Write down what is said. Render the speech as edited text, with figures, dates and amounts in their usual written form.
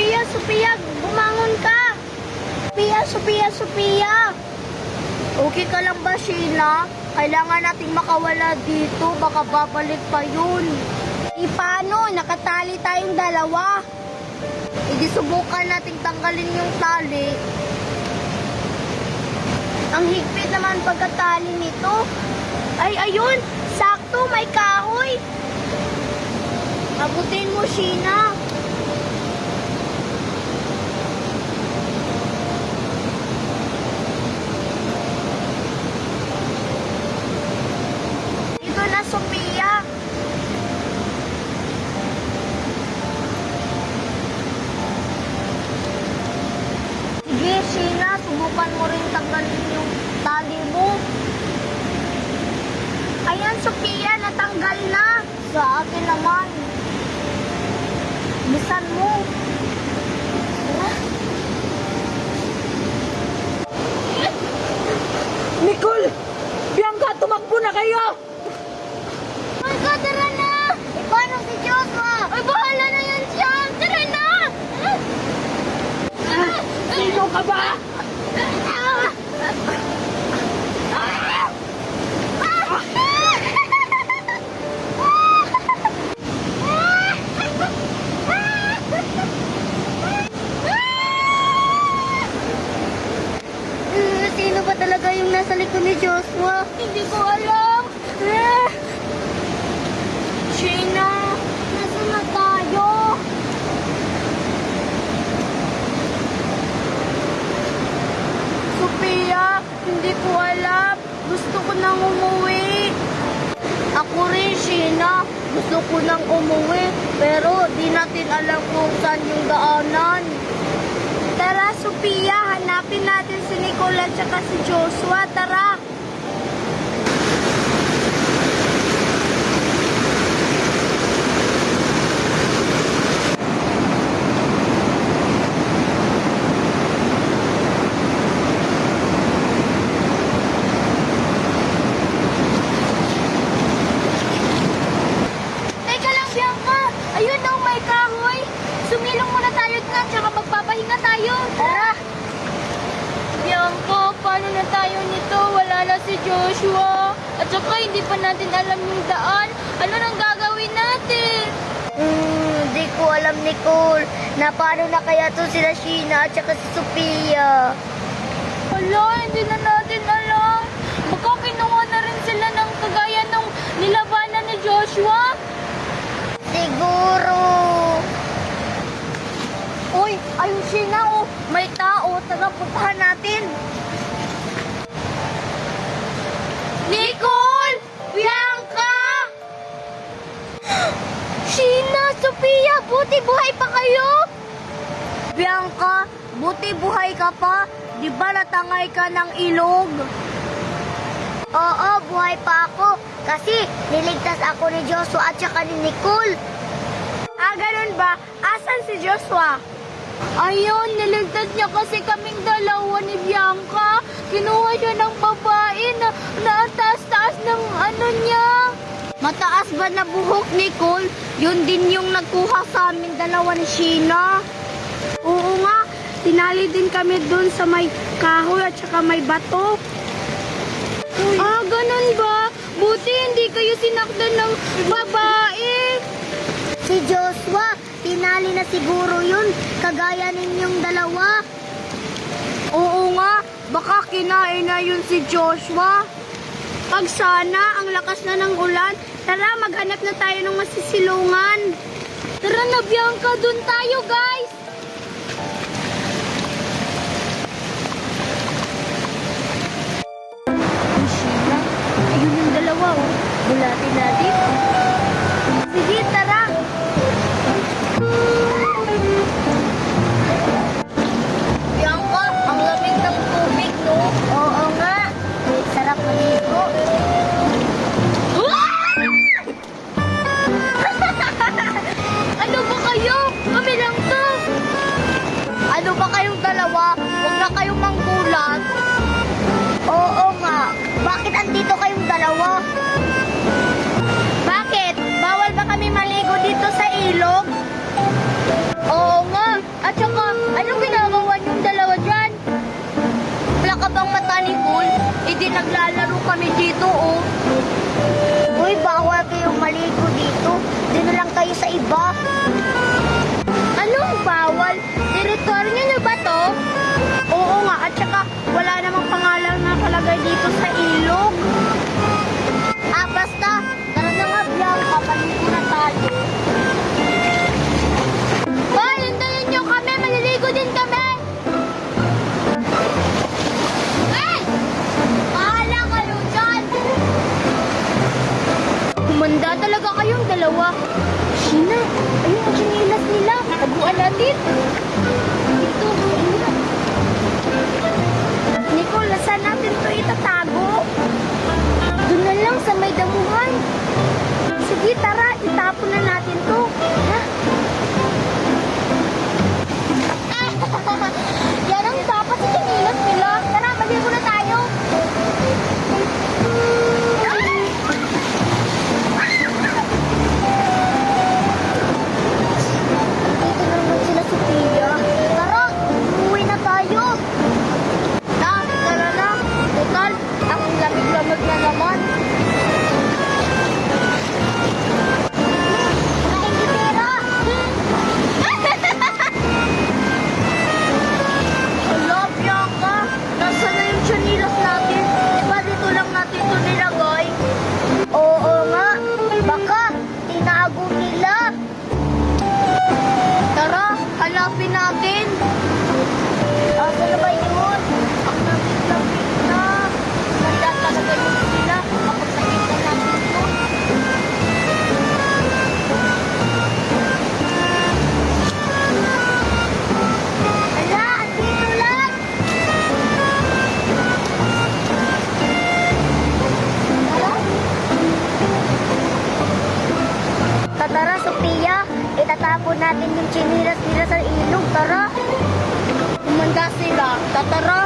Sophia, Sophia, bumangon ka! Sophia, Sophia, Sophia! Okay ka lang ba, Sheila? Kailangan nating makawala dito, baka babalik pa yun. Paano? Nakatali tayong dalawa. Hindi subukan nating tanggalin yung tali. Ang higpit naman pagkatali nito. Ay, ayun! Sakto, may kahoy! Abutin mo, Sheila. Ito na, Sophia. Sige, Sheila, subukan mo rin tanggalin yung tali mo. Ayan, Sophia, natanggal na. Sa akin naman. Bisan mo. Nicole! Bianca, tumakbo na kayo! Ay, tara na! Paano si Joshua? Ay, bahala na yan siya! Tara na! Sino ka ba? Sino ba talaga yung nasa likod ni Joshua? Hindi ko alam. Sheila, nasa na tayo? Sophia, hindi ko alam. Gusto ko nang umuwi. Ako rin, Sheila. Gusto ko nang umuwi. Pero di natin alam kung saan yung daanan. Tara, Sophia, hanapin natin si Nicole at saka si Joshua. Tara! Teka lang, Bianca! Ayun daw, may kahoy! Sumilong muna tayo na, tsaka magpapahinga tayo. Tara! Bianca, paano na tayo nito? Wala na si Joshua. At saka hindi pa natin alam yung daan. Ano nang gagawin natin? Hindi ko alam, Nicole. Na paano na kaya to sila Sheila at saka si Sophia? Wala, hindi na natin alam. Baka kinuha na rin sila ng kagaya ng nilabanan ni Joshua. Siguro. Uy, ayun Sheila, oh. May tao. Tara, puntahan natin. Nicole! Bianca! Sheila, Sophia, buti buhay pa kayo? Bianca, buti buhay ka pa? Di ba natangay ka ng ilog? Oo, buhay pa ako. Kasi niligtas ako ni Joshua at saka ni Nicole. Ah, ganun ba? Asan si Joshua? Ayun, niligtas niya kasi kaming dalawa ni Bianca. Kinuha siya ng babae na ang taas-taas ng ano niya. Mataas ba na buhok, Nicole? Yun din yung nagkuha sa amin dalawa ni Sheila. Oo nga, tinali din kami dun sa may kahoy at saka may bato. Ah, ganun ba? Buti hindi kayo sinakdan ng babae. Si Joshua, tinali na siguro yun, kagaya ninyong dalawa. Oo nga, baka kinain na yun si Joshua. Pag sana, ang lakas na ng ulan, tara maghanap na tayo ng masisilungan. Tara na, Bianca, dun tayo, guys. Ay, Sheila, ayun yung dalawa, oh. Bulatin natin. Sige, tara. Bianca, ang lamig ng tubig, no? Oo nga. Sarap maligo. Ano ba kayo? Kami lang to. Ano ba kayong dalawa? Huwag na kayong manggulat. Oo nga. Bakit andito kayong dalawa? Bakit? Bawal ba kami maligo dito sa ilog? Oo nga. At naglalaro kami dito, oh. Uy, bawal kayong maligo dito. Dito lang kayo sa iba. Anong bawal? Teritoryo nyo ba to? Oo nga, at saka wala namang pangalan na nakalagay dito sa ilog. Ah, basta. Tara na nga, Bianca. Paligo na tayo. Hoy, hintayin nyo kami. Maliligo din kami. Hey! Bahala kayo dyan. Kumanda talaga kayong dalawa. Sheena, ayun ang sinilas nila. Taguan natin. Dito, ingat. Nicole, saan natin to itatago? Doon na lang sa may damuhan. Sige, tara, itapon na natin to. Ha? Yan ang dapat sa sinilas nila. Tara, maligo na tayo. Dito naman sila, Sophia. Tara, umuwi na tayo. Tara na. Total, ang lamig-lamig na naman. Maingitira! Hello, Bianca. Nasaan na yung chanilas natin? Diba dito lang natin ito nilagay? Oo nga. Baka tinago nila. Tara, hanapin natin. Asa na ba yun? Ang lamig-lamig na. Ganda talaga yun sila. Kapag nakita natin ito. Hala, andito lang. Tara? Tara, Sophia. Itatapon natin yung chinilas nila sa ilog. Tara. Kumanda sila. Tatara.